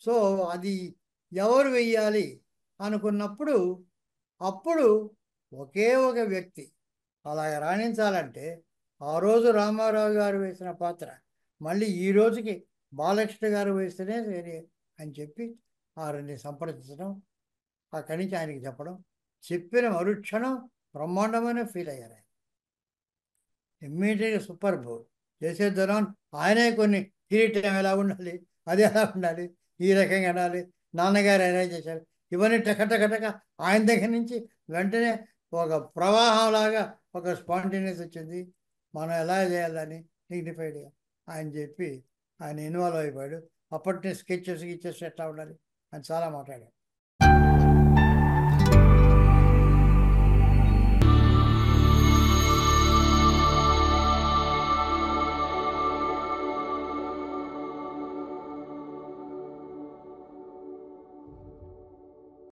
So అది ఎవరు వెయ్యాలి అనుకున్నప్పుడు అప్పుడు ఒకే ఒక వ్యక్తి అలాగ రాణించాలంటే ఆ రోజు రామారావు గారు వేసిన పాత్ర మళ్ళీ ఈ రోజుకి బాలకృష్ణ గారు వేస్తేనే సరే అని చెప్పి వారిని సంప్రదించడం అక్కడి నుంచి ఆయనకి చెప్పడం చెప్పిన మరుక్షణం బ్రహ్మాండమైన ఫీల్ అయ్యారు ఆయన. ఇమ్మీడియట్గా సూపర్ బో చేసేద్దాం. ఆయనే కొన్ని కిరీటం ఎలా ఉండాలి, అది ఎలా ఉండాలి, ఈ రకంగా ఉండాలి, నాన్నగారు ఎలా చేశారు, ఇవన్నీ టక ఆయన దగ్గర నుంచి వెంటనే ఒక ప్రవాహంలాగా ఒక స్పాంటేనియస్ వచ్చింది. మనం ఎలా చేయాలని డిగ్నిఫైడ్గా ఆయన చెప్పి ఆయన ఇన్వాల్వ్ అయిపోయాడు. అప్పటి స్కెచెస్ గిచ్చెస్ ఎట్లా ఉండాలి అని చాలా మాట్లాడాడు.